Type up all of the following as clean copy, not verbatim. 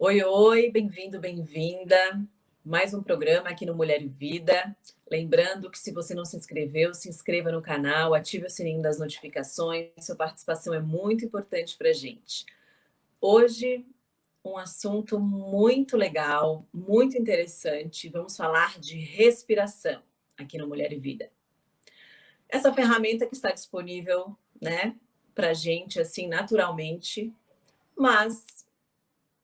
Oi, oi, bem-vindo, bem-vinda. Mais um programa aqui no Mulher e Vida. Lembrando que se você não se inscreveu, se inscreva no canal, ative o sininho das notificações. Sua participação é muito importante para a gente. Hoje, um assunto muito legal, muito interessante. Vamos falar de respiração aqui no Mulher e Vida. Essa ferramenta que está disponível, né, para a gente, assim, naturalmente, mas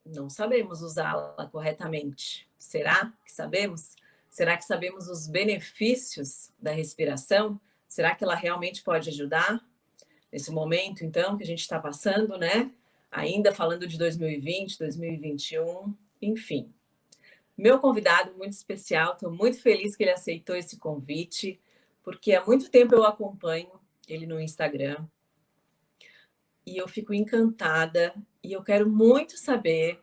não sabemos usá-la corretamente. Será que sabemos? Será que sabemos os benefícios da respiração? Será que ela realmente pode ajudar nesse momento, então, que a gente está passando, né? Ainda falando de 2020, 2021, enfim. Meu convidado muito especial, estou muito feliz que ele aceitou esse convite, porque há muito tempo eu acompanho ele no Instagram e eu fico encantada e eu quero muito saber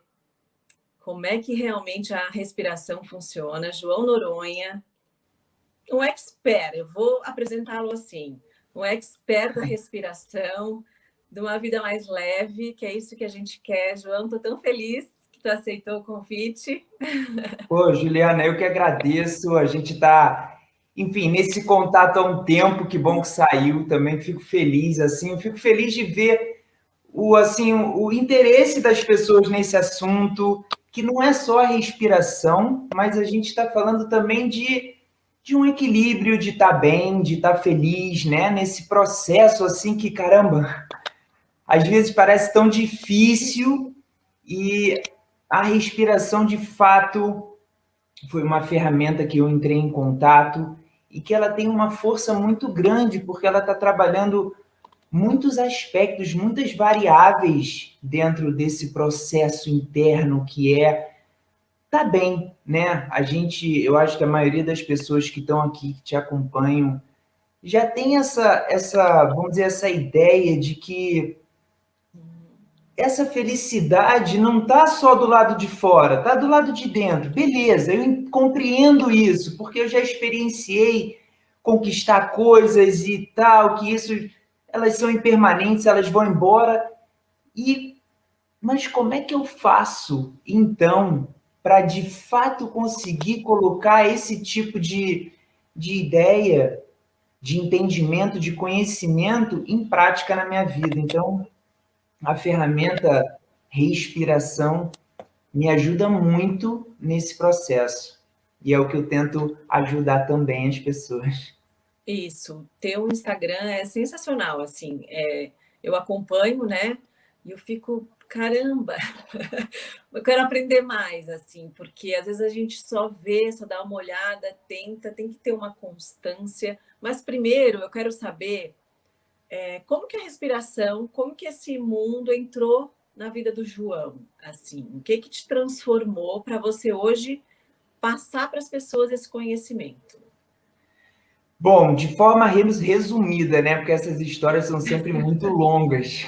como é que realmente a respiração funciona. João Noronha, um expert, eu vou apresentá-lo assim, um expert da respiração, de uma vida mais leve, que é isso que a gente quer. João, estou tão feliz que tu aceitou o convite. Pô, Juliana, eu que agradeço. A gente está, enfim, nesse contato há um tempo. Que bom que saiu. Também fico feliz, assim. Eu fico feliz de ver o interesse das pessoas nesse assunto, que não é só a respiração, mas a gente está falando também de um equilíbrio, de estar bem, de estar feliz, né? Nesse processo, assim, que, caramba, às vezes parece tão difícil e a respiração, de fato, foi uma ferramenta que eu entrei em contato e que ela tem uma força muito grande, porque ela está trabalhando muitos aspectos, muitas variáveis dentro desse processo interno que tá bem, né? Eu acho que a maioria das pessoas que estão aqui, que te acompanham, já tem vamos dizer, essa ideia de que essa felicidade não está só do lado de fora, está do lado de dentro. Beleza, eu compreendo isso, porque eu já experienciei conquistar coisas e tal, que isso elas são impermanentes, elas vão embora. Mas como é que eu faço, então, para de fato conseguir colocar esse tipo de ideia, de entendimento, de conhecimento em prática na minha vida? Então, a ferramenta respiração me ajuda muito nesse processo. E é o que eu tento ajudar também as pessoas. Isso, teu Instagram é sensacional, assim, eu acompanho, né, e eu fico, caramba, eu quero aprender mais, assim, porque às vezes a gente só vê, só dá uma olhada, tenta, tem que ter uma constância, mas primeiro eu quero saber como que a respiração, como que esse mundo entrou na vida do João, assim, o que te transformou para você hoje passar para as pessoas esse conhecimento? Bom, de forma resumida, né? Porque essas histórias são sempre muito longas,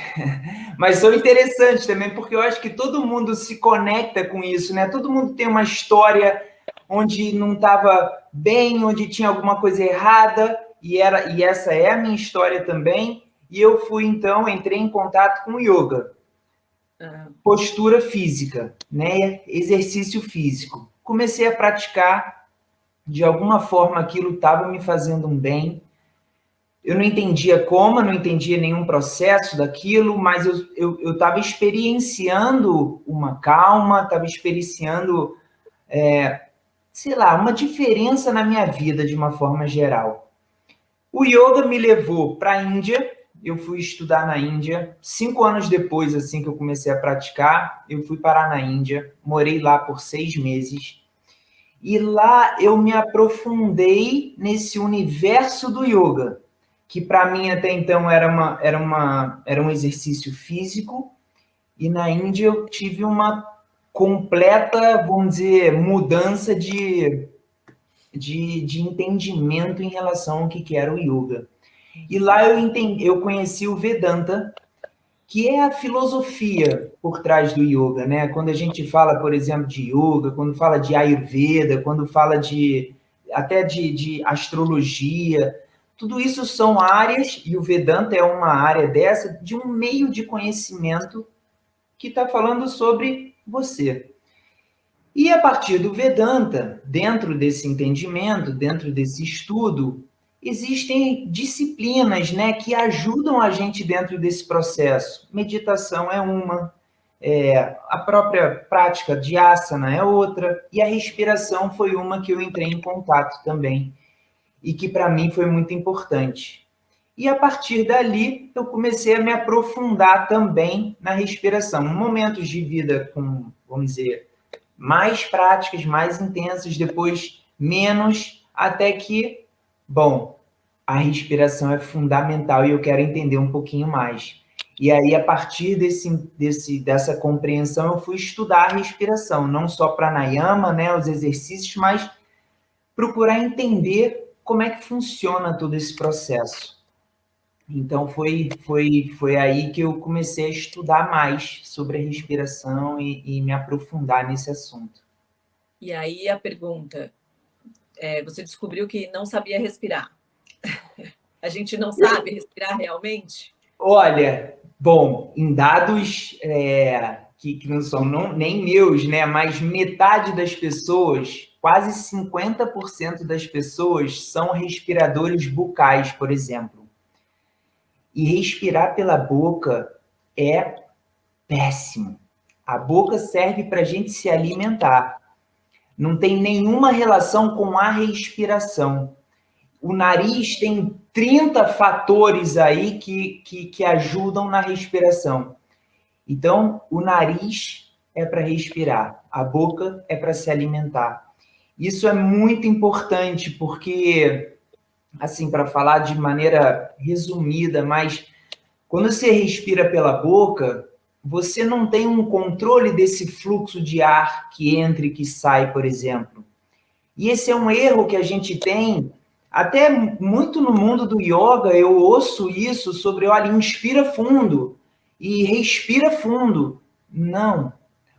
mas são interessantes também, porque eu acho que todo mundo se conecta com isso, né? Todo mundo tem uma história onde não estava bem, onde tinha alguma coisa errada, e essa é a minha história também. E eu fui, então, entrei em contato com o yoga, Ah, postura física, né? Exercício físico. Comecei a praticar, de alguma forma aquilo estava me fazendo um bem. Eu não entendia como, eu não entendia nenhum processo daquilo, mas eu estava experienciando uma calma, estava experienciando, sei lá, uma diferença na minha vida de uma forma geral. O yoga me levou para a Índia, eu fui estudar na Índia. 5 anos depois, assim que eu comecei a praticar, eu fui parar na Índia, morei lá por 6 meses. E lá eu me aprofundei nesse universo do yoga, que para mim até então era um exercício físico, e na Índia eu tive uma completa, vamos dizer, mudança de entendimento em relação ao que era o yoga. E lá eu conheci o Vedanta, que é a filosofia por trás do yoga, né? Quando a gente fala, por exemplo, de yoga, quando fala de Ayurveda, quando fala de astrologia, tudo isso são áreas, e o Vedanta é uma área dessa, de um meio de conhecimento que está falando sobre você. E a partir do Vedanta, dentro desse entendimento, dentro desse estudo, existem disciplinas, né, que ajudam a gente dentro desse processo. Meditação é uma, a própria prática de asana é outra, e a respiração foi uma que eu entrei em contato também, e que para mim foi muito importante. E a partir dali, eu comecei a me aprofundar também na respiração. Em momentos de vida com, vamos dizer, mais práticas, mais intensas, depois menos, até que, bom, a respiração é fundamental e eu quero entender um pouquinho mais. E aí, a partir dessa compreensão, eu fui estudar a respiração, não só pranayama, né, os exercícios, mas procurar entender como é que funciona todo esse processo. Então, foi aí que eu comecei a estudar mais sobre a respiração e me aprofundar nesse assunto. E aí a pergunta, você descobriu que não sabia respirar. A gente não sabe respirar realmente? Olha, bom, em dados que não são nem meus, né? Mas metade das pessoas, quase 50% das pessoas são respiradores bucais, por exemplo. E respirar pela boca é péssimo. A boca serve para a gente se alimentar. Não tem nenhuma relação com a respiração. O nariz tem 30 fatores aí que ajudam na respiração. Então, o nariz é para respirar, a boca é para se alimentar. Isso é muito importante, porque, assim, para falar de maneira resumida, mas quando você respira pela boca, você não tem um controle desse fluxo de ar que entra e que sai, por exemplo. E esse é um erro que a gente tem, até muito no mundo do yoga, eu ouço isso sobre, olha, inspira fundo e respira fundo. Não.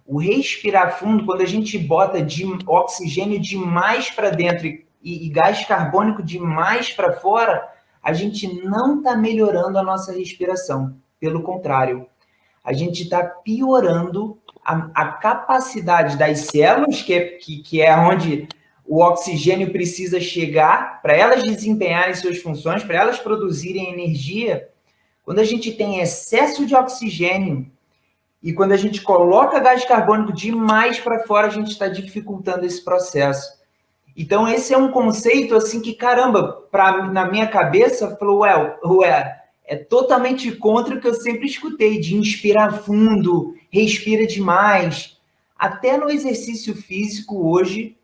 O respirar fundo, quando a gente bota oxigênio demais para dentro e gás carbônico demais para fora, a gente não está melhorando a nossa respiração. Pelo contrário, a gente está piorando a capacidade das células, que é onde o oxigênio precisa chegar para elas desempenharem suas funções, para elas produzirem energia. Quando a gente tem excesso de oxigênio e quando a gente coloca gás carbônico demais para fora, a gente está dificultando esse processo. Então, esse é um conceito assim que, caramba, na minha cabeça, falou, é totalmente contra o que eu sempre escutei, de inspirar fundo, respira demais. Até no exercício físico, hoje,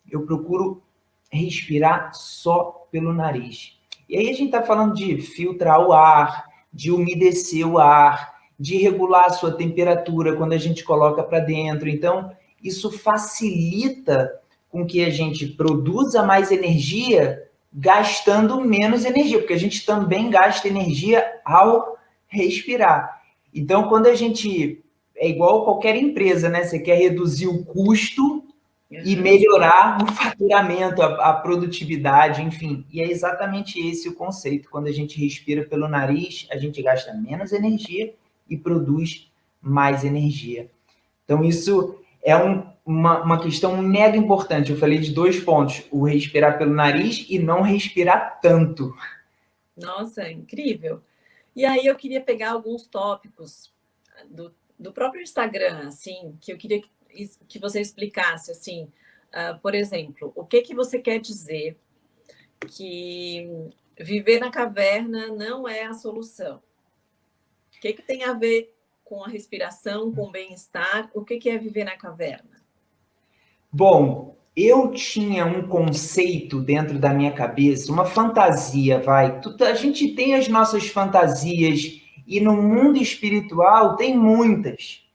eu procuro respirar só pelo nariz. E aí a gente está falando de filtrar o ar, de umedecer o ar, de regular a sua temperatura quando a gente coloca para dentro. Então, isso facilita com que a gente produza mais energia gastando menos energia, porque a gente também gasta energia ao respirar. Então, quando a gente... É igual qualquer empresa, né? Você quer reduzir o custo e melhorar o faturamento, a produtividade, enfim. E é exatamente esse o conceito. Quando a gente respira pelo nariz, a gente gasta menos energia e produz mais energia. Então, isso é uma questão mega importante. Eu falei de 2 pontos: o respirar pelo nariz e não respirar tanto. Nossa, incrível. E aí eu queria pegar alguns tópicos do próprio Instagram, assim, que eu queria que você explicasse, assim, por exemplo, o que você quer dizer que viver na caverna não é a solução? O que tem a ver com a respiração, com o bem-estar? O que é viver na caverna? Bom, eu tinha um conceito dentro da minha cabeça, uma fantasia, vai. A gente tem as nossas fantasias e no mundo espiritual tem muitas.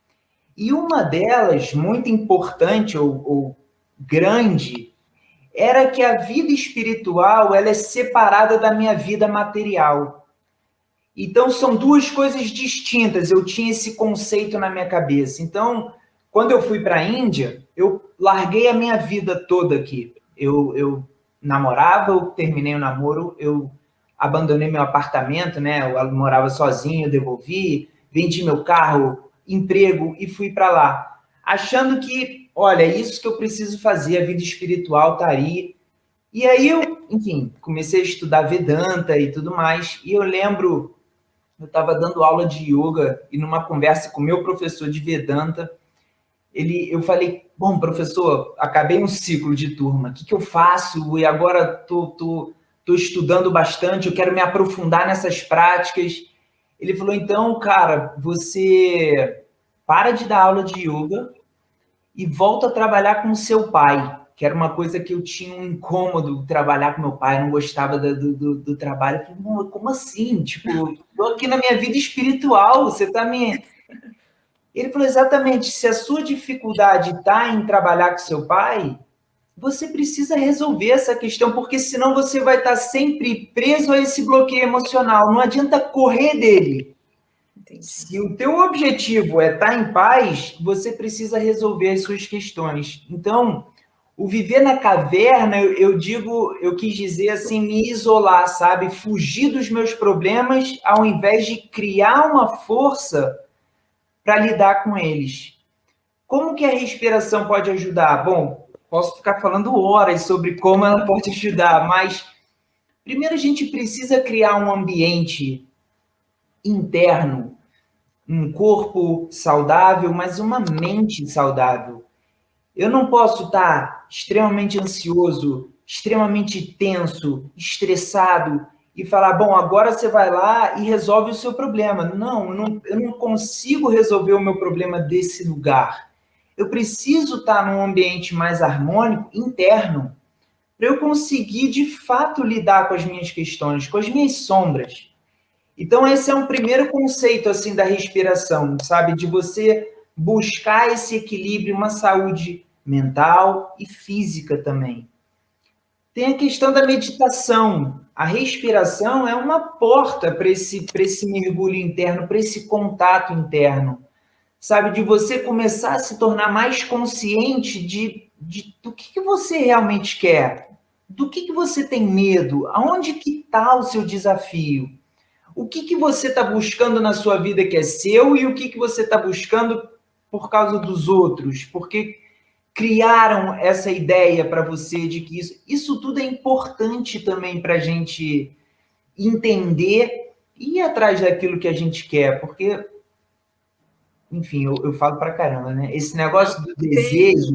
E uma delas, muito importante ou grande, era que a vida espiritual ela é separada da minha vida material. Então, são 2 coisas distintas. Eu tinha esse conceito na minha cabeça. Então, quando eu fui para a Índia, eu larguei a minha vida toda aqui. Eu namorava, eu terminei o namoro, eu abandonei meu apartamento, né? Eu morava sozinho, eu devolvi, vendi meu carro, emprego e fui para lá, achando que olha, é isso que eu preciso fazer, a vida espiritual está aí. E aí eu, enfim, comecei a estudar Vedanta e tudo mais, e eu lembro, eu estava dando aula de yoga e numa conversa com o meu professor de Vedanta, eu falei, bom, professor, acabei um ciclo de turma, o que eu faço? E agora tô estudando bastante, eu quero me aprofundar nessas práticas. Ele falou, então, cara, você para de dar aula de yoga e volta a trabalhar com o seu pai, que era uma coisa que eu tinha um incômodo, trabalhar com meu pai, não gostava do trabalho. Eu falei, como assim? Tipo, tô aqui na minha vida espiritual, você tá me... Ele falou, exatamente, se a sua dificuldade está em trabalhar com seu pai, você precisa resolver essa questão, porque senão você vai estar sempre preso a esse bloqueio emocional. Não adianta correr dele. Entendi. Se o teu objetivo é estar em paz, você precisa resolver as suas questões. Então, o viver na caverna, eu quis dizer assim, me isolar, sabe? Fugir dos meus problemas, ao invés de criar uma força para lidar com eles. Como que a respiração pode ajudar? Bom, posso ficar falando horas sobre como ela pode ajudar, mas primeiro a gente precisa criar um ambiente interno, um corpo saudável, mas uma mente saudável. Eu não posso estar extremamente ansioso, extremamente tenso, estressado e falar, bom, agora você vai lá e resolve o seu problema. Não, eu não consigo resolver o meu problema desse lugar. Eu preciso estar num ambiente mais harmônico, interno, para eu conseguir, de fato, lidar com as minhas questões, com as minhas sombras. Então, esse é um primeiro conceito, assim, da respiração, sabe? De você buscar esse equilíbrio, uma saúde mental e física também. Tem a questão da meditação. A respiração é uma porta para esse mergulho interno, para esse contato interno. Sabe, de você começar a se tornar mais consciente do que você realmente quer, do que você tem medo, aonde que está o seu desafio, o que você está buscando na sua vida que é seu e o que você está buscando por causa dos outros, porque criaram essa ideia para você de que isso tudo é importante também para a gente entender e ir atrás daquilo que a gente quer, porque enfim, eu falo pra caramba, né? Esse negócio do desejo,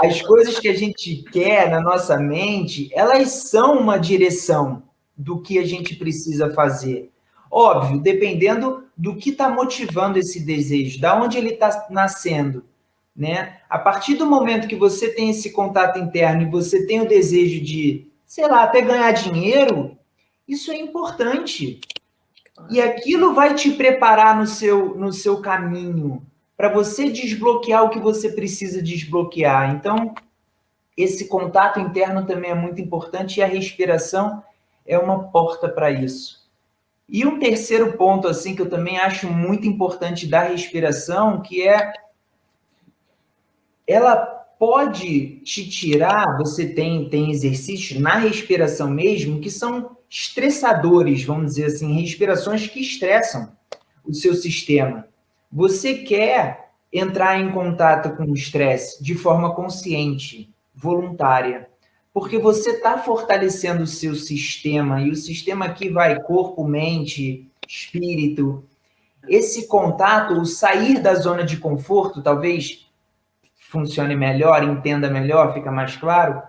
as coisas que a gente quer na nossa mente, elas são uma direção do que a gente precisa fazer. Óbvio, dependendo do que está motivando esse desejo, da onde ele está nascendo, né? A partir do momento que você tem esse contato interno e você tem o desejo de, sei lá, até ganhar dinheiro, isso é importante. E aquilo vai te preparar no seu caminho para você desbloquear o que você precisa desbloquear. Então, esse contato interno também é muito importante e a respiração é uma porta para isso. E um terceiro ponto assim que eu também acho muito importante da respiração, que é ela pode te tirar, você tem exercícios na respiração mesmo que são estressadores, vamos dizer assim, respirações que estressam o seu sistema. Você quer entrar em contato com o estresse de forma consciente, voluntária, porque você está fortalecendo o seu sistema, e o sistema aqui vai corpo, mente, espírito. Esse contato, o sair da zona de conforto, talvez funcione melhor, entenda melhor, fica mais claro,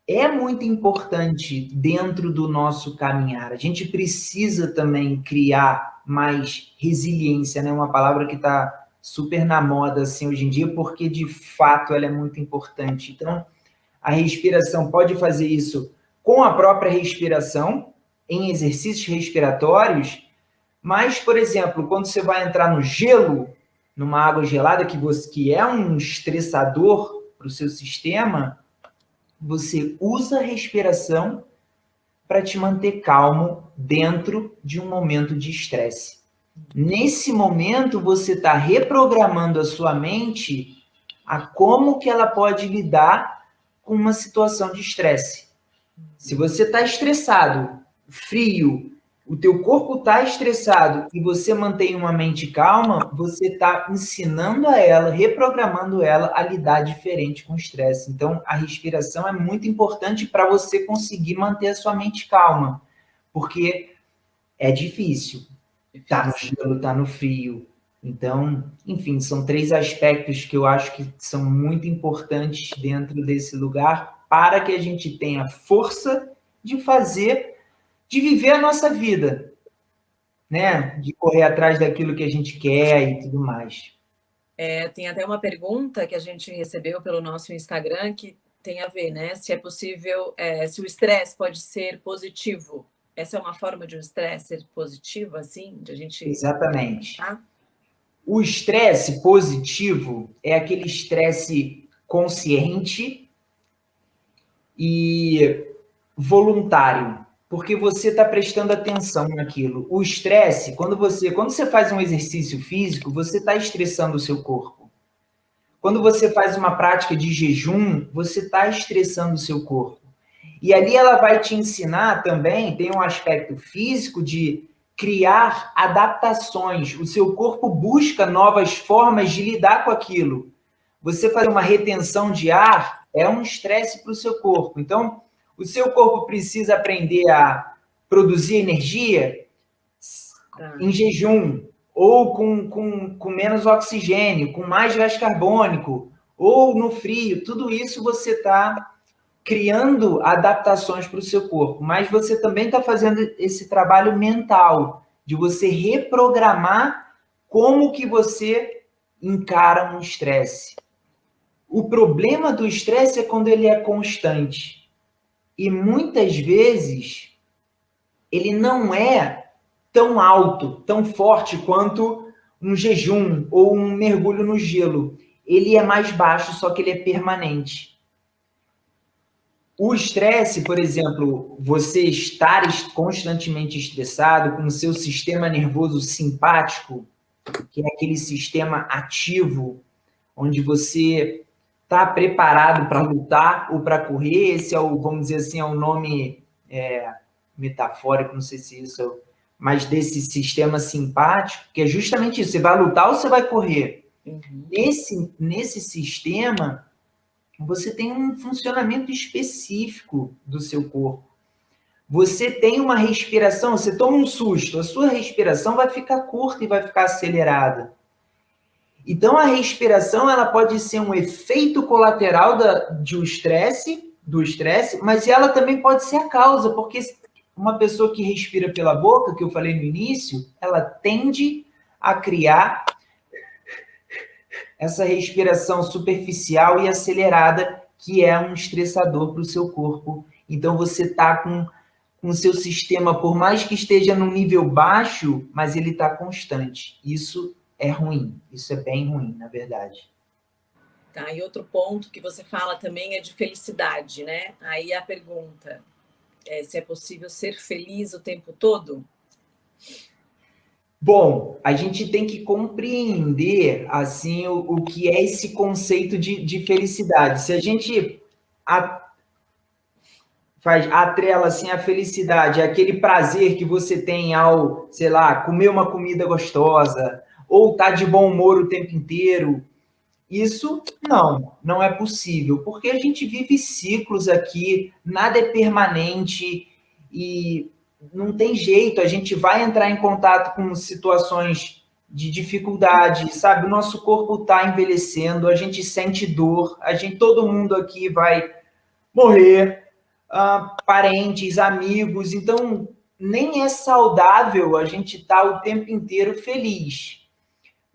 é muito importante dentro do nosso caminhar. A gente precisa também criar mais resiliência, né? Uma palavra que está super na moda assim hoje em dia, porque de fato ela é muito importante. Então, a respiração pode fazer isso com a própria respiração, em exercícios respiratórios, mas, por exemplo, quando você vai entrar no gelo, numa água gelada, que é um estressador para o seu sistema, você usa a respiração para te manter calmo dentro de um momento de estresse. Nesse momento, você está reprogramando a sua mente a como que ela pode lidar com uma situação de estresse. Se você está estressado, frio, o teu corpo está estressado e você mantém uma mente calma, você está ensinando a ela, reprogramando ela a lidar diferente com o estresse. Então, a respiração é muito importante para você conseguir manter a sua mente calma, porque é difícil. Tá no gelo, tá no frio. Então, enfim, são 3 aspectos que eu acho que são muito importantes dentro desse lugar para que a gente tenha força de fazer, de viver a nossa vida, né? De correr atrás daquilo que a gente quer e tudo mais. Tem até uma pergunta que a gente recebeu pelo nosso Instagram que tem a ver, né? Se é possível, se o estresse pode ser positivo. Essa é uma forma de um estresse ser positivo, assim, de a gente. Exatamente. O estresse positivo é aquele estresse consciente e voluntário, porque você está prestando atenção naquilo. O estresse, quando você faz um exercício físico, você está estressando o seu corpo. Quando você faz uma prática de jejum, você está estressando o seu corpo. E ali ela vai te ensinar também, tem um aspecto físico de criar adaptações. O seu corpo busca novas formas de lidar com aquilo. Você fazer uma retenção de ar é um estresse para o seu corpo. Então, o seu corpo precisa aprender a produzir energia em jejum, ou com menos oxigênio, com mais gás carbônico, ou no frio. Tudo isso você está criando adaptações para o seu corpo, mas você também está fazendo esse trabalho mental, de você reprogramar como que você encara um estresse. O problema do estresse é quando ele é constante. E muitas vezes ele não é tão alto, tão forte quanto um jejum ou um mergulho no gelo. Ele é mais baixo, só que ele é permanente. O estresse, por exemplo, você estar constantemente estressado com o seu sistema nervoso simpático, que é aquele sistema ativo, onde você está preparado para lutar ou para correr, esse é o, vamos dizer assim, é o nome metafórico, não sei se isso é, mas desse sistema simpático, que é justamente isso, você vai lutar ou você vai correr. Nesse sistema, você tem um funcionamento específico do seu corpo. Você tem uma respiração, você toma um susto, a sua respiração vai ficar curta e vai ficar acelerada. Então, a respiração ela pode ser um efeito colateral do estresse, mas ela também pode ser a causa, porque uma pessoa que respira pela boca, que eu falei no início, ela tende a criar essa respiração superficial e acelerada, que é um estressador para o seu corpo. Então, você está com o seu sistema, por mais que esteja num nível baixo, mas ele está constante. Isso é ruim. Isso é bem ruim, na verdade. Tá, e outro ponto que você fala também é de felicidade, né? Aí a pergunta é se é possível ser feliz o tempo todo? Bom, a gente tem que compreender, assim, o que é esse conceito de felicidade. Se a gente atrela, assim, a felicidade, aquele prazer que você tem ao, sei lá, comer uma comida gostosa, ou estar de bom humor o tempo inteiro, isso não é possível, porque a gente vive ciclos aqui, nada é permanente e não tem jeito, a gente vai entrar em contato com situações de dificuldade, sabe? O nosso corpo está envelhecendo, a gente sente dor, todo mundo aqui vai morrer, parentes, amigos, então nem é saudável a gente estar o tempo inteiro feliz.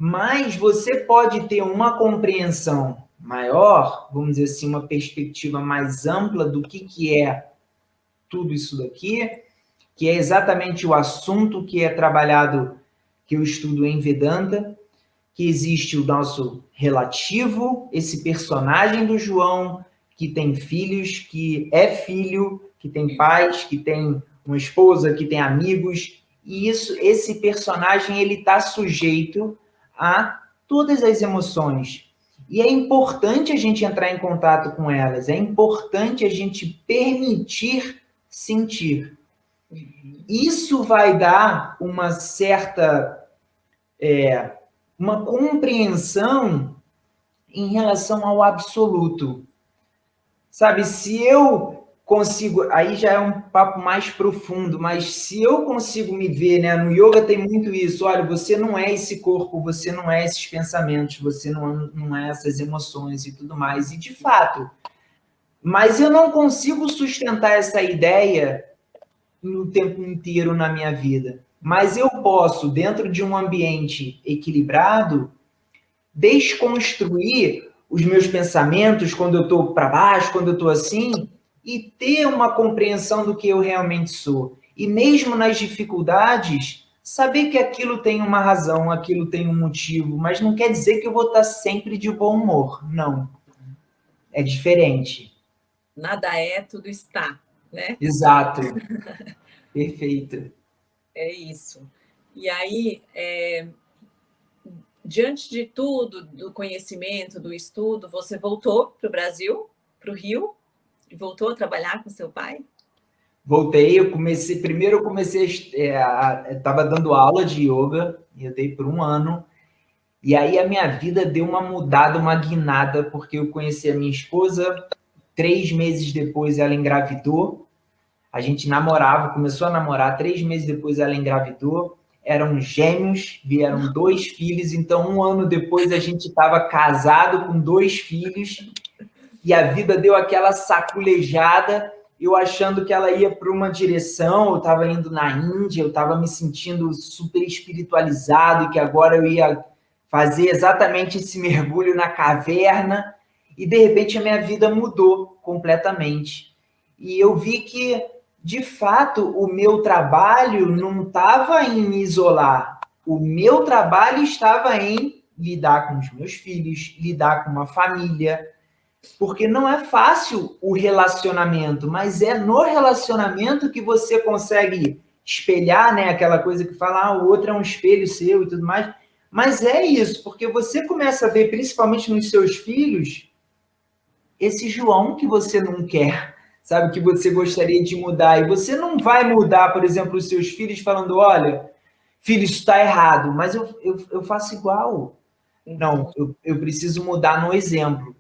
Mas você pode ter uma compreensão maior, vamos dizer assim, uma perspectiva mais ampla do que é tudo isso daqui, que é exatamente o assunto que é trabalhado, que eu estudo em Vedanta, que existe o nosso relativo, esse personagem do João, que tem filhos, que é filho, que tem pais, que tem uma esposa, que tem amigos, e esse personagem ele está sujeito a todas as emoções. E é importante a gente entrar em contato com elas, é importante a gente permitir sentir. Isso vai dar uma certa, uma compreensão em relação ao absoluto. Sabe, se eu consigo, aí já é um papo mais profundo, mas se eu consigo me ver, né, no yoga tem muito isso, olha, você não é esse corpo, você não é esses pensamentos, você não é essas emoções e tudo mais, e de fato, mas eu não consigo sustentar essa ideia no tempo inteiro na minha vida. Mas eu posso, dentro de um ambiente equilibrado, desconstruir os meus pensamentos quando eu estou para baixo, quando eu estou assim, e ter uma compreensão do que eu realmente sou. E mesmo nas dificuldades, saber que aquilo tem uma razão, aquilo tem um motivo, mas não quer dizer que eu vou estar sempre de bom humor. Não. É diferente. Nada é, tudo está, né? Exato. Perfeito. É isso. E aí, diante de tudo, do conhecimento, do estudo, você voltou para o Brasil, para o Rio, e voltou a trabalhar com seu pai? Voltei, primeiro eu comecei, estava dando aula de yoga, e eu dei por um ano, e aí a minha vida deu uma mudada, uma guinada, porque eu conheci a minha esposa, 3 meses depois ela engravidou, a gente namorava, começou a namorar, 3 meses depois ela engravidou, eram gêmeos, vieram 2 filhos, então um ano depois a gente estava casado com 2 filhos, e a vida deu aquela saculejada, eu achando que ela ia para uma direção, eu estava indo na Índia, eu estava me sentindo super espiritualizado e que agora eu ia fazer exatamente esse mergulho na caverna, e de repente a minha vida mudou completamente. E eu vi que, de fato, o meu trabalho não estava em me isolar, o meu trabalho estava em lidar com os meus filhos, lidar com uma família, porque não é fácil o relacionamento, mas é no relacionamento que você consegue espelhar, né? Aquela coisa que fala, o outro é um espelho seu e tudo mais. Mas é isso, porque você começa a ver, principalmente nos seus filhos, esse João que você não quer, sabe? Que você gostaria de mudar. E você não vai mudar, por exemplo, os seus filhos falando, olha, filho, isso está errado, mas eu faço igual. Não, eu preciso mudar no exemplo.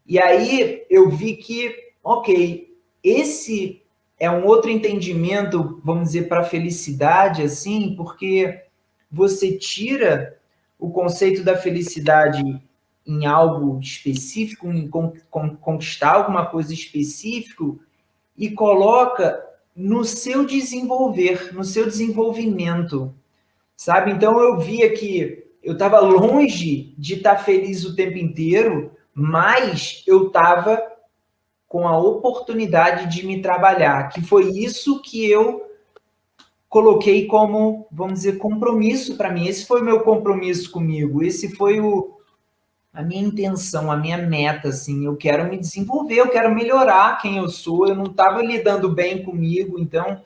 E aí eu vi que, ok, esse é um outro entendimento, vamos dizer, para a felicidade, assim, porque você tira o conceito da felicidade em algo específico, em conquistar alguma coisa específico e coloca no seu desenvolver, no seu desenvolvimento, sabe? Então eu via que eu estava longe de estar feliz o tempo inteiro, mas eu estava com a oportunidade de me trabalhar, que foi isso que eu coloquei como, vamos dizer, compromisso para mim. Esse foi o meu compromisso comigo, esse foi a minha intenção, a minha meta, assim, eu quero me desenvolver, eu quero melhorar quem eu sou, eu não estava lidando bem comigo, então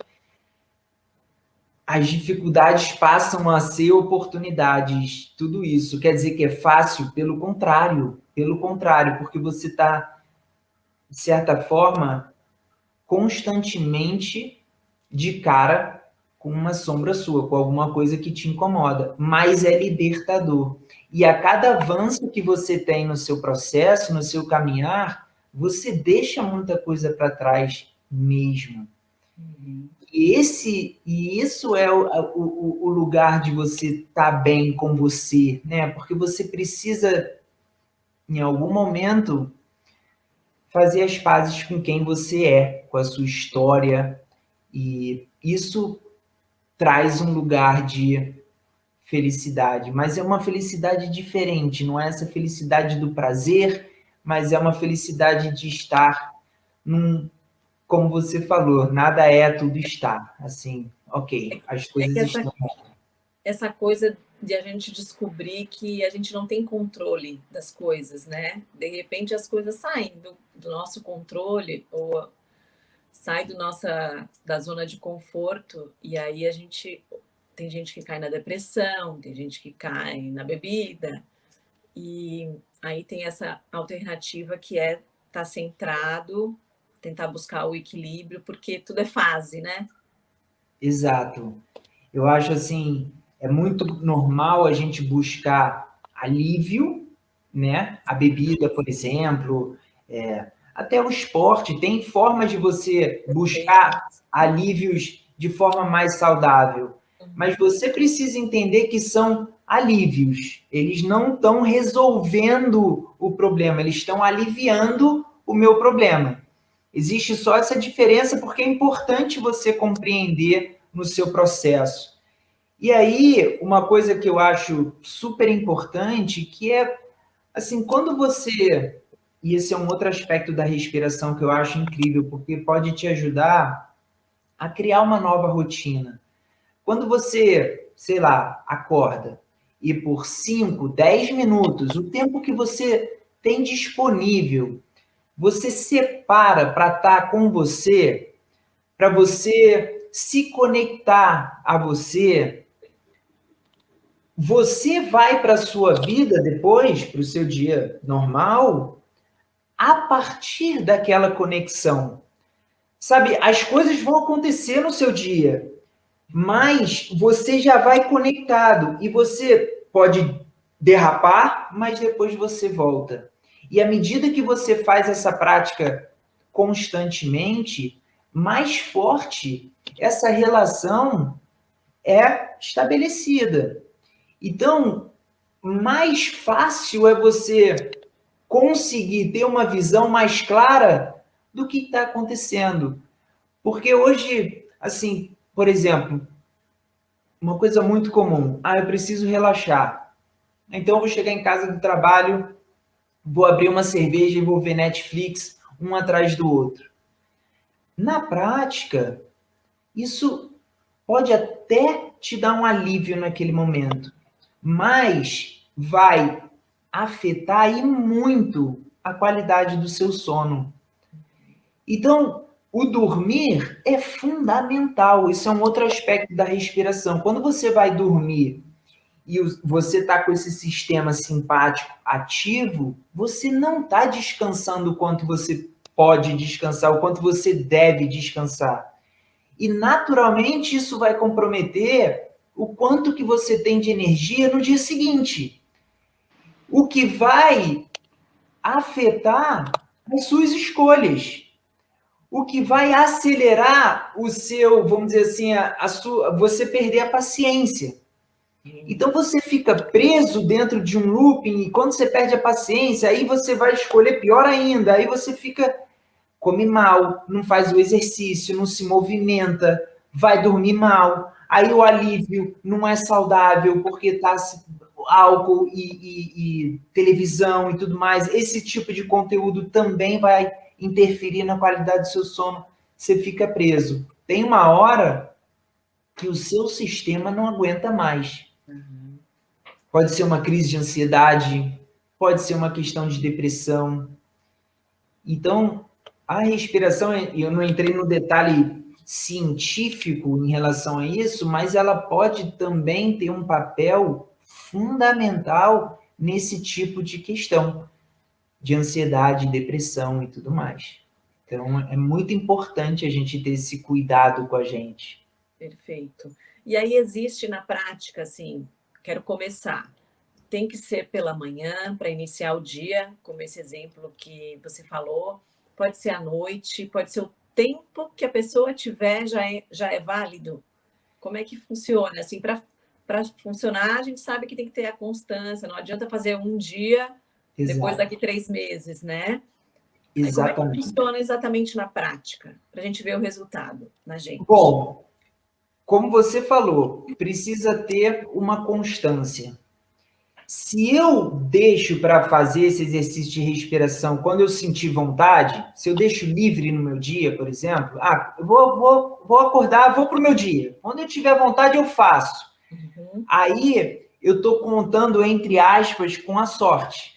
as dificuldades passam a ser oportunidades, tudo isso. Quer dizer que é fácil? Pelo contrário, porque você está, de certa forma, constantemente de cara com uma sombra sua, com alguma coisa que te incomoda, mas é libertador. E a cada avanço que você tem no seu processo, no seu caminhar, você deixa muita coisa para trás mesmo. E isso é o lugar de você estar bem com você, né? Porque você precisa, em algum momento, fazer as pazes com quem você é, com a sua história, e isso traz um lugar de felicidade, mas é uma felicidade diferente, não é essa felicidade do prazer, mas é uma felicidade de estar num, como você falou, nada é, tudo está. Assim, ok, as É coisas que estão. essa coisa de a gente descobrir que a gente não tem controle das coisas, né? De repente as coisas saem do nosso controle ou sai da zona de conforto e aí a gente tem gente que cai na depressão, tem gente que cai na bebida e aí tem essa alternativa que é estar centrado, tentar buscar o equilíbrio, porque tudo é fase, né? exato. Eu acho assim, é muito normal a gente buscar alívio, né? A bebida, por exemplo, até o esporte, tem formas de você Perfeito. buscar alívios de forma mais saudável. Mas você precisa entender que são alívios. Eles não estão resolvendo o problema, eles estão aliviando o meu problema. Existe só essa diferença porque é importante você compreender no seu processo. E aí, uma coisa que eu acho super importante, que é, assim, quando você... E esse é um outro aspecto da respiração que eu acho incrível, porque pode te ajudar a criar uma nova rotina. Quando você, sei lá, acorda e por 5, 10 minutos, o tempo que você tem disponível, você separa para estar com você, para você se conectar a você, você vai para a sua vida depois, para o seu dia normal, a partir daquela conexão. Sabe, as coisas vão acontecer no seu dia, mas você já vai conectado e você pode derrapar, mas depois você volta. E à medida que você faz essa prática constantemente, mais forte essa relação é estabelecida. Então, mais fácil é você conseguir ter uma visão mais clara do que está acontecendo. Porque hoje, assim, por exemplo, uma coisa muito comum, eu preciso relaxar. Então eu vou chegar em casa do trabalho, vou abrir uma cerveja e vou ver Netflix, um atrás do outro. Na prática, isso pode até te dar um alívio naquele momento, mas vai afetar e muito a qualidade do seu sono. Então, o dormir é fundamental. Isso é um outro aspecto da respiração. Quando você vai dormir e você está com esse sistema simpático ativo, você não está descansando o quanto você pode descansar, o quanto você deve descansar. E, naturalmente, isso vai comprometer o quanto que você tem de energia no dia seguinte. O que vai afetar as suas escolhas. O que vai acelerar o seu, vamos dizer assim, você perder a paciência. Então você fica preso dentro de um looping e quando você perde a paciência, aí você vai escolher pior ainda. Aí você come mal, não faz o exercício, não se movimenta, vai dormir mal. Aí o alívio não é saudável porque está álcool e televisão e tudo mais. Esse tipo de conteúdo também vai interferir na qualidade do seu sono. Você fica preso. Tem uma hora que o seu sistema não aguenta mais. Pode ser uma crise de ansiedade, pode ser uma questão de depressão. Então, a respiração, eu não entrei no detalhe científico em relação a isso, mas ela pode também ter um papel fundamental nesse tipo de questão de ansiedade, depressão e tudo mais. Então, é muito importante a gente ter esse cuidado com a gente. Perfeito. E aí existe na prática, assim, quero começar. Tem que ser pela manhã para iniciar o dia, como esse exemplo que você falou. Pode ser à noite, pode ser o tempo que a pessoa tiver já é válido. Como é que funciona? Assim, para funcionar, a gente sabe que tem que ter a constância. Não adianta fazer um dia, depois daqui 3 meses, né? Aí, como é que funciona exatamente na prática? Para a gente ver o resultado na gente. Bom, como você falou, precisa ter uma constância. Se eu deixo para fazer esse exercício de respiração quando eu sentir vontade, se eu deixo livre no meu dia, por exemplo, eu vou acordar, vou para o meu dia. Quando eu tiver vontade, eu faço. Aí eu estou contando, entre aspas, com a sorte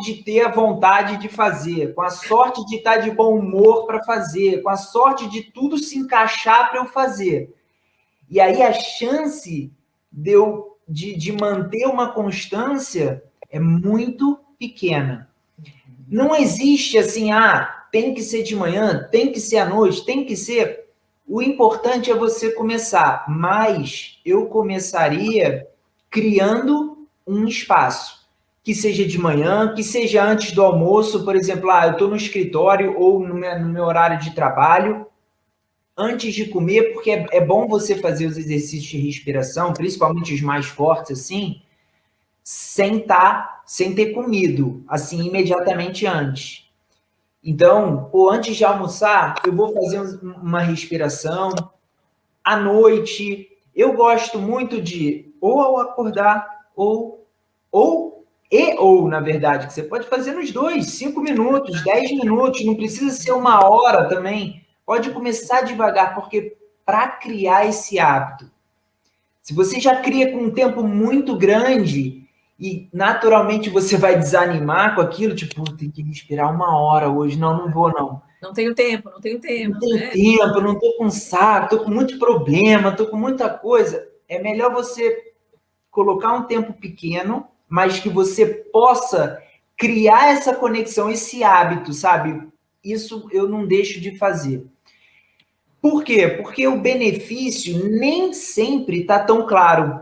de ter a vontade de fazer, com a sorte de estar de bom humor para fazer, com a sorte de tudo se encaixar para eu fazer. E aí a chance de manter uma constância é muito pequena. Não existe assim, tem que ser de manhã, tem que ser à noite, tem que ser... O importante é você começar, mas eu começaria criando um espaço, que seja de manhã, que seja antes do almoço, por exemplo, eu estou no escritório ou no meu horário de trabalho, antes de comer, porque é bom você fazer os exercícios de respiração, principalmente os mais fortes, assim, sem ter comido, assim, imediatamente antes. Então, ou antes de almoçar, eu vou fazer uma respiração. À noite, eu gosto muito de ou ao acordar, ou, na verdade, que você pode fazer nos dois, 5 minutos, 10 minutos, não precisa ser uma hora também. Pode começar devagar, porque para criar esse hábito, se você já cria com um tempo muito grande e naturalmente você vai desanimar com aquilo, tipo, tem que respirar uma hora hoje, não vou não. Não tenho tempo, não tenho tempo. Não tenho né? tempo, não estou com saco, estou com muito problema, estou com muita coisa. É melhor você colocar um tempo pequeno, mas que você possa criar essa conexão, esse hábito, sabe? Isso eu não deixo de fazer. Por quê? Porque o benefício nem sempre está tão claro.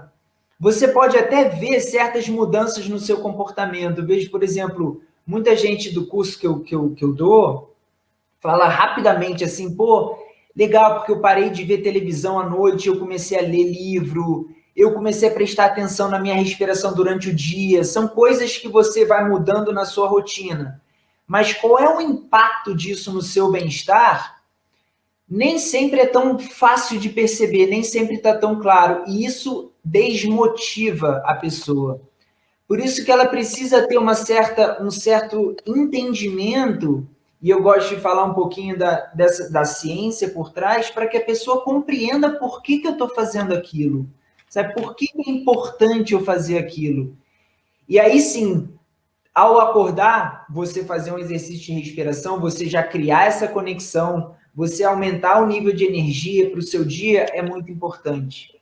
Você pode até ver certas mudanças no seu comportamento. Eu vejo, por exemplo, muita gente do curso que eu dou fala rapidamente assim, pô, legal, porque eu parei de ver televisão à noite, eu comecei a ler livro, eu comecei a prestar atenção na minha respiração durante o dia. São coisas que você vai mudando na sua rotina. Mas qual é o impacto disso no seu bem-estar? Nem sempre é tão fácil de perceber, nem sempre está tão claro. E isso desmotiva a pessoa. Por isso que ela precisa ter um certo entendimento, e eu gosto de falar um pouquinho da ciência por trás, para que a pessoa compreenda por que eu estou fazendo aquilo. Sabe, por que é importante eu fazer aquilo? E aí sim, ao acordar, você fazer um exercício de respiração, você já criar essa conexão, você aumentar o nível de energia para o seu dia é muito importante.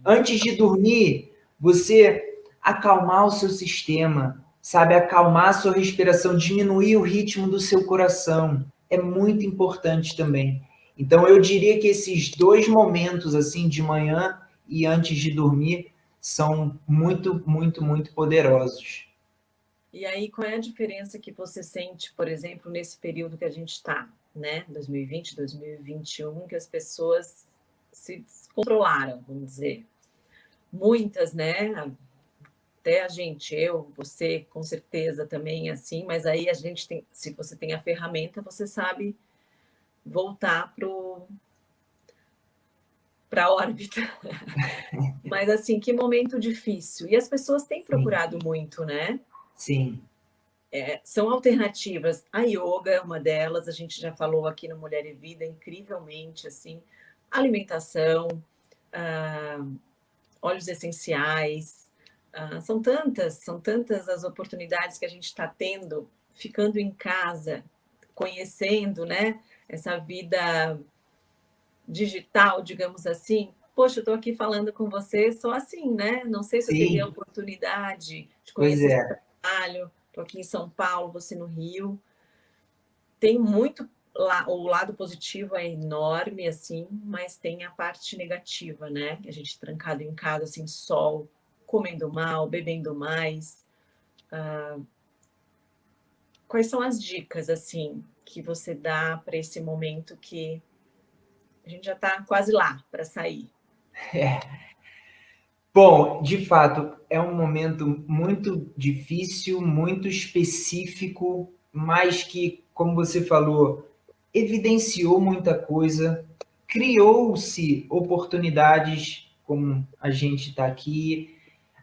Antes de dormir, você acalmar o seu sistema, sabe? Acalmar a sua respiração, diminuir o ritmo do seu coração. É muito importante também. Então, eu diria que esses dois momentos, assim, de manhã e antes de dormir, são muito, muito, muito poderosos. E aí, qual é a diferença que você sente, por exemplo, nesse período que a gente está, né? 2020, 2021, que as pessoas se descontrolaram, vamos dizer. Muitas, né? Até a gente, eu, você, com certeza também assim, mas aí a gente tem, se você tem a ferramenta, você sabe voltar para a órbita. Mas assim, que momento difícil. E as pessoas têm procurado muito, né? Sim. São alternativas. A yoga é uma delas, a gente já falou aqui no Mulher e Vida, incrivelmente, assim, alimentação, óleos essenciais, são tantas as oportunidades que a gente está tendo, ficando em casa, conhecendo, né, essa vida digital, digamos assim. Poxa, eu estou aqui falando com você só assim, né? Não sei se eu teria a Sim, oportunidade de pois conhecer é. seu trabalho. Estou aqui em São Paulo, você no Rio. Tem muito o lado positivo é enorme, assim, mas tem a parte negativa, né? A gente trancado em casa, assim, sol, comendo mal, bebendo mais. Quais são as dicas, assim, que você dá para esse momento que a gente já está quase lá para sair? Bom, de fato, é um momento muito difícil, muito específico, mas que, como você falou, evidenciou muita coisa, criou-se oportunidades, como a gente está aqui,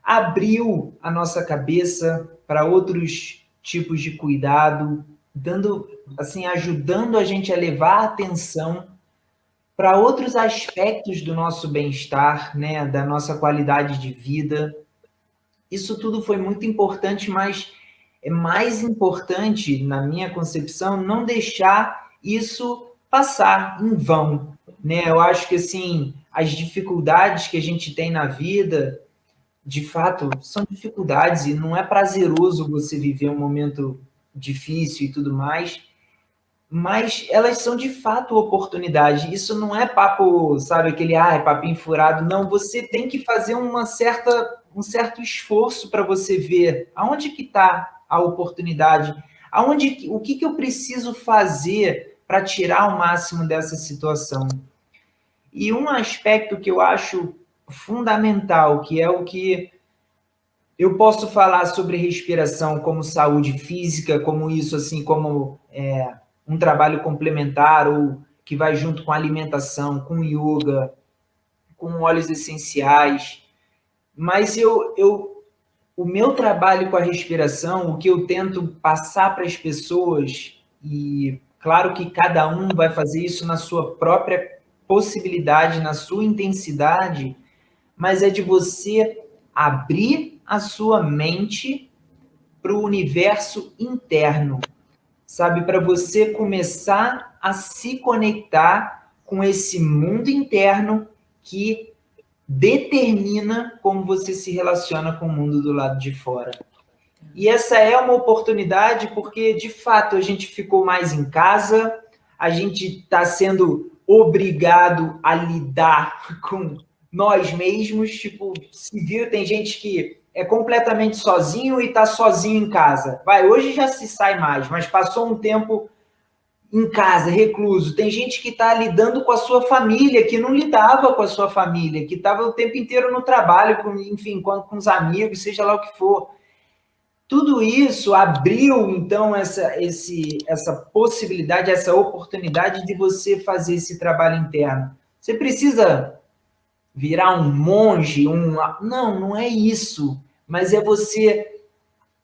abriu a nossa cabeça para outros tipos de cuidado, dando, assim, ajudando a gente a levar a atenção para outros aspectos do nosso bem-estar, né, da nossa qualidade de vida. Isso tudo foi muito importante, mas é mais importante, na minha concepção, não deixar isso passar em vão, né? Eu acho que assim, as dificuldades que a gente tem na vida, de fato, são dificuldades e não é prazeroso você viver um momento difícil e tudo mais, mas elas são de fato oportunidade. Isso não é papo, sabe, aquele é papinho furado. Não, você tem que fazer um certo esforço para você ver aonde que está a oportunidade, o que eu preciso fazer para tirar o máximo dessa situação. E um aspecto que eu acho fundamental, que é o que eu posso falar sobre respiração como saúde física, como isso, assim, como um trabalho complementar ou que vai junto com alimentação, com yoga, com óleos essenciais. Mas o meu trabalho com a respiração, o que eu tento passar para as pessoas, e claro que cada um vai fazer isso na sua própria possibilidade, na sua intensidade, mas é de você abrir a sua mente para o universo interno, sabe? Para você começar a se conectar com esse mundo interno que determina como você se relaciona com o mundo do lado de fora. E essa é uma oportunidade porque, de fato, a gente ficou mais em casa, a gente está sendo obrigado a lidar com nós mesmos. Tipo, se viu, tem gente que é completamente sozinho e está sozinho em casa. Hoje já se sai mais, mas passou um tempo em casa, recluso. Tem gente que está lidando com a sua família, que não lidava com a sua família, que estava o tempo inteiro no trabalho, enfim, com os amigos, seja lá o que for. Tudo isso abriu, então, essa possibilidade, essa oportunidade de você fazer esse trabalho interno. Você precisa virar um monge, não é isso, mas é você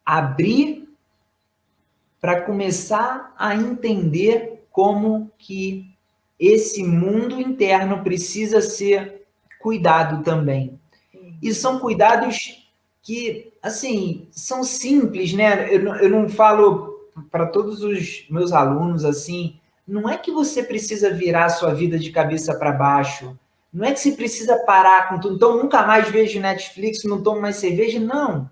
abrir para começar a entender como que esse mundo interno precisa ser cuidado também. E são cuidados que, assim, são simples, né? Eu não falo para todos os meus alunos, assim, não é que você precisa virar a sua vida de cabeça para baixo, não é que você precisa parar com tudo, então nunca mais vejo Netflix, não tomo mais cerveja, não.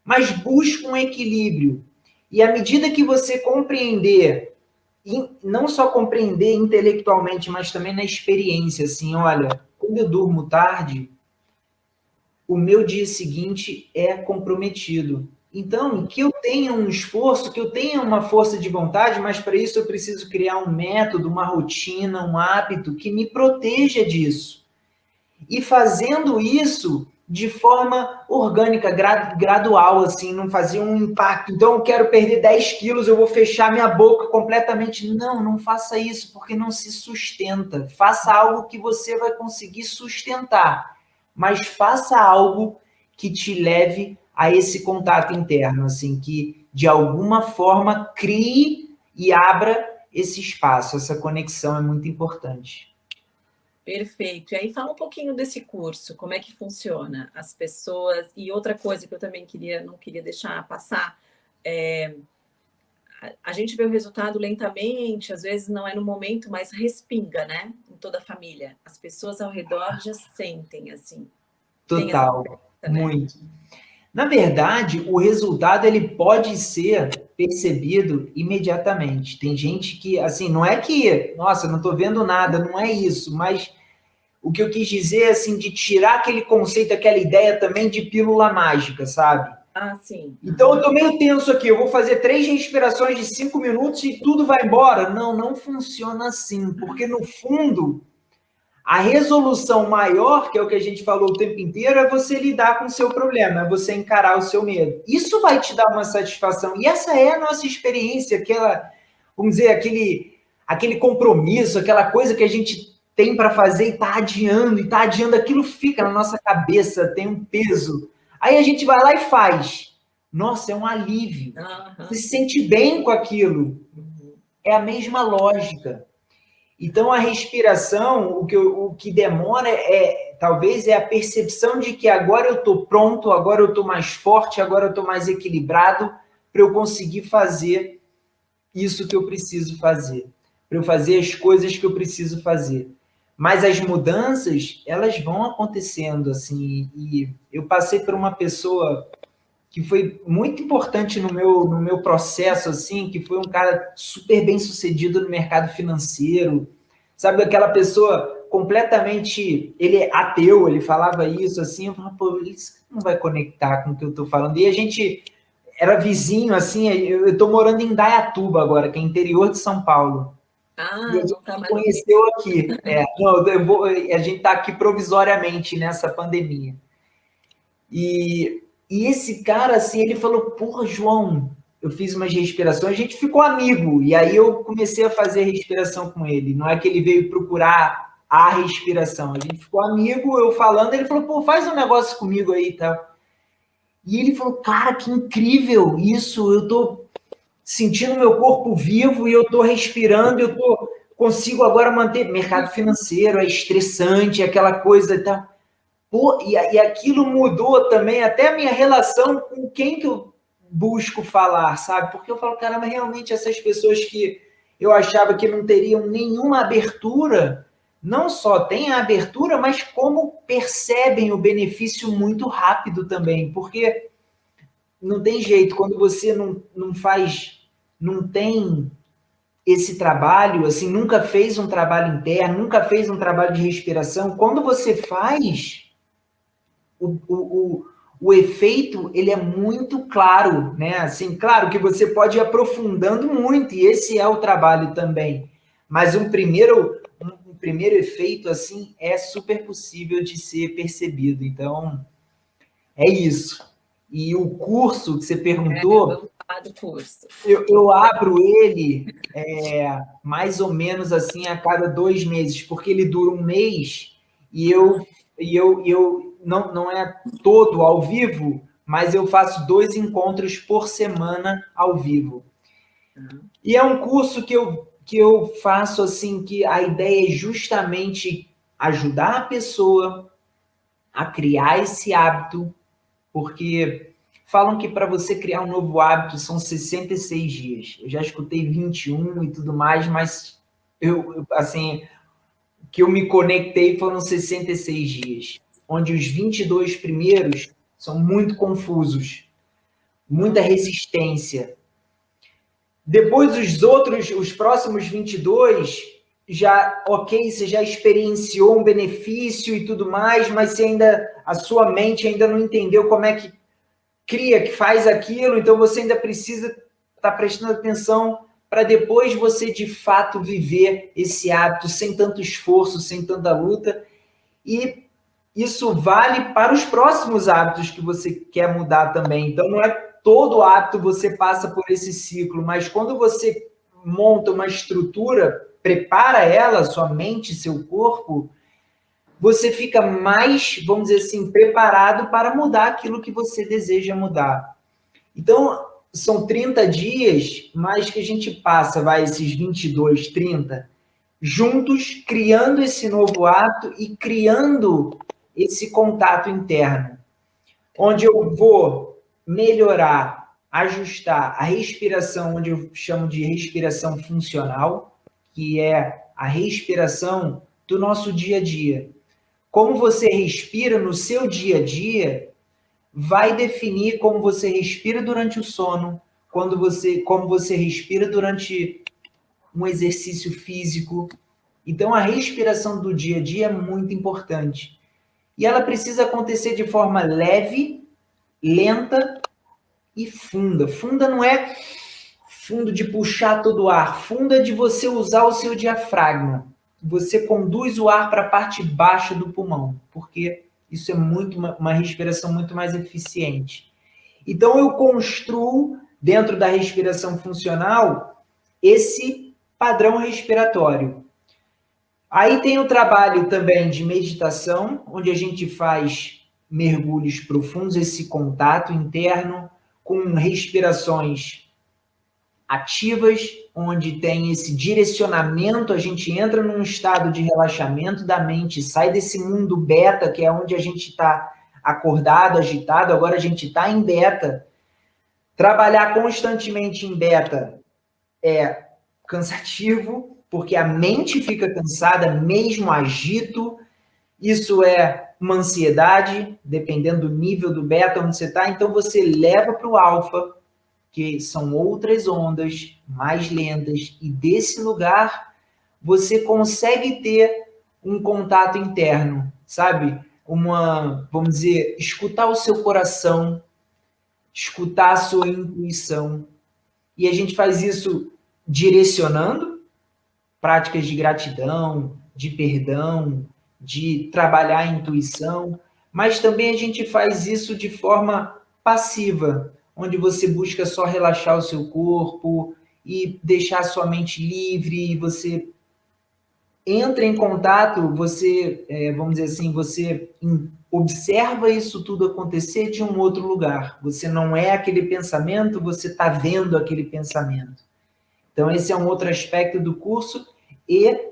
Mas busca um equilíbrio. E à medida que você compreender, e não só compreender intelectualmente, mas também na experiência, assim, olha, quando eu durmo tarde, o meu dia seguinte é comprometido. Então, que eu tenha um esforço, que eu tenha uma força de vontade, mas para isso eu preciso criar um método, uma rotina, um hábito que me proteja disso. E fazendo isso de forma orgânica, gradual, assim, não fazer um impacto. Então, eu quero perder 10 quilos, eu vou fechar minha boca completamente. Não faça isso, porque não se sustenta. Faça algo que você vai conseguir sustentar, mas faça algo que te leve a esse contato interno, assim, que de alguma forma crie e abra esse espaço. Essa conexão é muito importante. Perfeito. E aí fala um pouquinho desse curso, como é que funciona as pessoas. E outra coisa que eu também não queria deixar passar, a gente vê o resultado lentamente, às vezes não é no momento, mas respinga, né? Em toda a família. As pessoas ao redor já sentem, assim. Total, muito. Na verdade, o resultado ele pode ser percebido imediatamente. Tem gente que, assim, não é que, nossa, não estou vendo nada, não é isso, mas o que eu quis dizer é, assim, de tirar aquele conceito, aquela ideia também de pílula mágica, sabe? Ah, sim. Então, eu tô meio tenso aqui, eu vou fazer 3 respirações de 5 minutos e tudo vai embora. Não funciona assim, porque no fundo a resolução maior, que é o que a gente falou o tempo inteiro, é você lidar com o seu problema, é você encarar o seu medo. Isso vai te dar uma satisfação. E essa é a nossa experiência, vamos dizer, aquele compromisso, aquela coisa que a gente tem para fazer e está adiando, aquilo fica na nossa cabeça, tem um peso. Aí a gente vai lá e faz. Nossa, é um alívio. Você se sente bem com aquilo. É a mesma lógica. Então, a respiração, o que demora talvez é a percepção de que agora eu estou pronto, agora eu estou mais forte, agora eu estou mais equilibrado para eu conseguir fazer isso que eu preciso fazer, para eu fazer as coisas que eu preciso fazer. Mas as mudanças, elas vão acontecendo, assim, e eu passei por uma pessoa que foi muito importante no meu processo, assim, que foi um cara super bem sucedido no mercado financeiro, sabe, aquela pessoa completamente, ele é ateu, ele falava isso, assim, eu falava, pô, isso não vai conectar com o que eu tô falando, e a gente era vizinho, assim, eu tô morando em Indaiatuba agora, que é interior de São Paulo, e a Não gente tá se mais no Rio. conheceu aqui, não, a gente tá aqui provisoriamente nessa pandemia, e esse cara, assim, ele falou, porra, João, eu fiz umas respirações, a gente ficou amigo, e aí eu comecei a fazer respiração com ele. Não é que ele veio procurar a respiração, a gente ficou amigo, eu falando, ele falou, pô, faz um negócio comigo aí e tal. E ele falou, cara, que incrível isso, eu tô sentindo meu corpo vivo e eu tô respirando, consigo agora manter. Mercado financeiro é estressante, aquela coisa e tal. Pô, e aquilo mudou também até a minha relação com quem que eu busco falar, sabe? Porque eu falo, caramba, realmente essas pessoas que eu achava que não teriam nenhuma abertura, não só têm a abertura, mas como percebem o benefício muito rápido também. Porque não tem jeito, quando você não faz, não tem esse trabalho, assim, nunca fez um trabalho interno, nunca fez um trabalho de respiração, quando você faz o, o, o efeito ele é muito claro, né? Assim, claro que você pode ir aprofundando muito, e esse é o trabalho também. Mas um primeiro efeito assim é super possível de ser percebido. Então, é isso. E o curso que você perguntou, Vamos falar do curso. eu abro ele mais ou menos assim a cada 2 meses, porque ele dura um mês e eu não é todo ao vivo, mas eu faço 2 encontros por semana ao vivo. E é um curso que eu faço assim, que a ideia é justamente ajudar a pessoa a criar esse hábito, porque falam que para você criar um novo hábito são 66 dias. Eu já escutei 21 e tudo mais, mas assim, que eu me conectei foram 66 dias, onde os 22 primeiros são muito confusos, muita resistência. Depois os próximos 22, já, ok, você já experienciou um benefício e tudo mais, mas a sua mente ainda não entendeu como é que cria, que faz aquilo, então você ainda precisa estar prestando atenção para depois você de fato viver esse hábito sem tanto esforço, sem tanta luta. E isso vale para os próximos hábitos que você quer mudar também. Então não é todo hábito você passa por esse ciclo, mas quando você monta uma estrutura, prepara ela, sua mente, seu corpo, você fica mais, vamos dizer assim, preparado para mudar aquilo que você deseja mudar. Então, são 30 dias, mas que a gente passa, esses 22, 30, juntos, criando esse novo hábito e criando esse contato interno, onde eu vou melhorar, ajustar a respiração, onde eu chamo de respiração funcional, que é a respiração do nosso dia a dia. Como você respira no seu dia a dia vai definir como você respira durante o sono, como você respira durante um exercício físico. Então, a respiração do dia a dia é muito importante. E ela precisa acontecer de forma leve, lenta e funda. Funda não é fundo de puxar todo o ar. Funda é de você usar o seu diafragma. Você conduz o ar para a parte baixa do pulmão, porque isso é uma respiração muito mais eficiente. Então, eu construo, dentro da respiração funcional, esse padrão respiratório. Aí tem o trabalho também de meditação, onde a gente faz mergulhos profundos, esse contato interno, com respirações ativas, onde tem esse direcionamento, a gente entra num estado de relaxamento da mente, sai desse mundo beta, que é onde a gente está acordado, agitado, agora a gente está em beta. Trabalhar constantemente em beta é cansativo, porque a mente fica cansada, mesmo agito, isso é uma ansiedade, dependendo do nível do beta onde você está, então você leva para o alfa, que são outras ondas mais lentas, e desse lugar você consegue ter um contato interno, sabe? Vamos dizer, escutar o seu coração, escutar a sua intuição. E a gente faz isso direcionando práticas de gratidão, de perdão, de trabalhar a intuição, mas também a gente faz isso de forma passiva, onde você busca só relaxar o seu corpo e deixar a sua mente livre, e você entra em contato, você, vamos dizer assim, você observa isso tudo acontecer de um outro lugar. Você não é aquele pensamento, você está vendo aquele pensamento. Então, esse é um outro aspecto do curso. E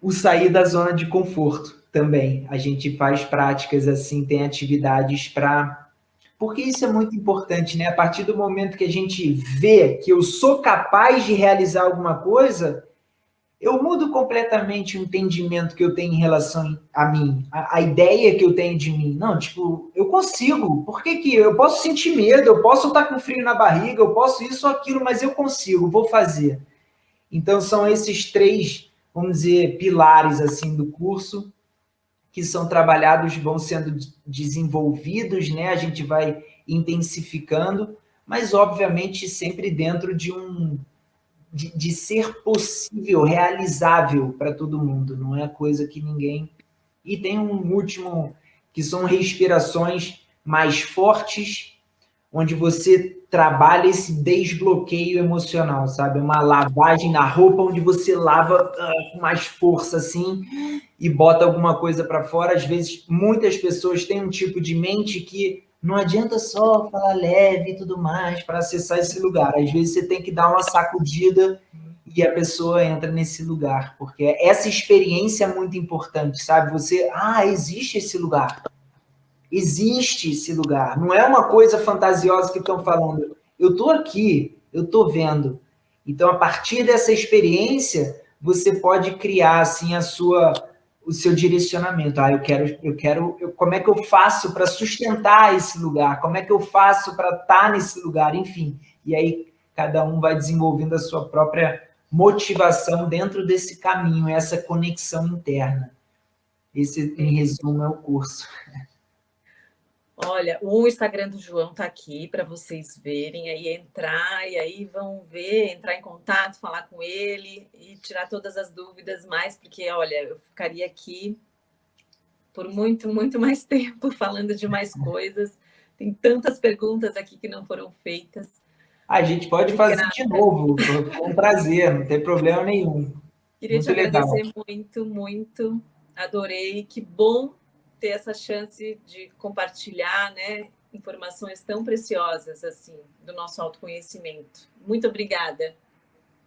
o sair da zona de conforto também. A gente faz práticas assim, tem atividades para... Porque isso é muito importante, né? A partir do momento que a gente vê que eu sou capaz de realizar alguma coisa, eu mudo completamente o entendimento que eu tenho em relação a mim, a ideia que eu tenho de mim. Não, tipo, eu consigo. Por que que eu posso sentir medo, eu posso estar com frio na barriga, eu posso isso ou aquilo, mas eu consigo, vou fazer. Então, são esses três, vamos dizer, pilares assim do curso que são trabalhados, vão sendo desenvolvidos, né? A gente vai intensificando, mas, obviamente, sempre dentro de ser possível, realizável para todo mundo, não é coisa que ninguém... E tem um último, que são respirações mais fortes, onde você trabalha esse desbloqueio emocional, sabe? Uma lavagem na roupa, onde você lava com mais força, assim, e bota alguma coisa para fora. Às vezes, muitas pessoas têm um tipo de mente que não adianta só falar leve e tudo mais para acessar esse lugar. Às vezes, você tem que dar uma sacudida e a pessoa entra nesse lugar, porque essa experiência é muito importante, sabe? Você, existe esse lugar. Existe esse lugar. Não é uma coisa fantasiosa que estão falando. Eu estou aqui, eu estou vendo. Então, a partir dessa experiência, você pode criar assim o seu direcionamento. Como é que eu faço para sustentar esse lugar? Como é que eu faço para estar nesse lugar? Enfim. E aí cada um vai desenvolvendo a sua própria motivação dentro desse caminho, essa conexão interna. Esse, em resumo, é o curso. Olha, o Instagram do João está aqui para vocês verem, aí entrar, e aí vão ver, entrar em contato, falar com ele e tirar todas as dúvidas mais, porque, olha, eu ficaria aqui por muito, muito mais tempo falando de mais coisas. Tem tantas perguntas aqui que não foram feitas. A gente pode fazer de novo, com prazer, não tem problema nenhum. Queria muito te legal. agradecer muito, muito. Adorei. Que bom ter essa chance de compartilhar, né, informações tão preciosas assim do nosso autoconhecimento. Muito obrigada.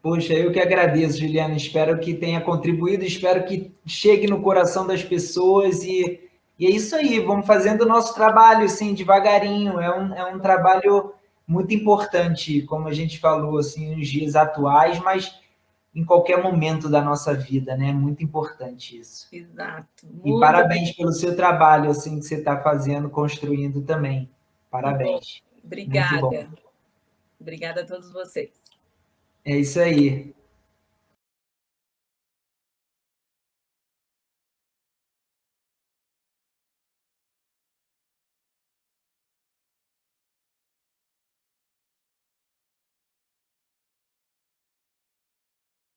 Poxa, eu que agradeço, Juliana. Espero que tenha contribuído, espero que chegue no coração das pessoas e é isso aí. Vamos fazendo o nosso trabalho, assim, devagarinho. É um trabalho muito importante, como a gente falou, assim, nos dias atuais, mas em qualquer momento da nossa vida, né? É muito importante isso. Exato. E parabéns pelo seu trabalho, assim, que você está fazendo, construindo também. Parabéns. Obrigada. Obrigada a todos vocês. É isso aí.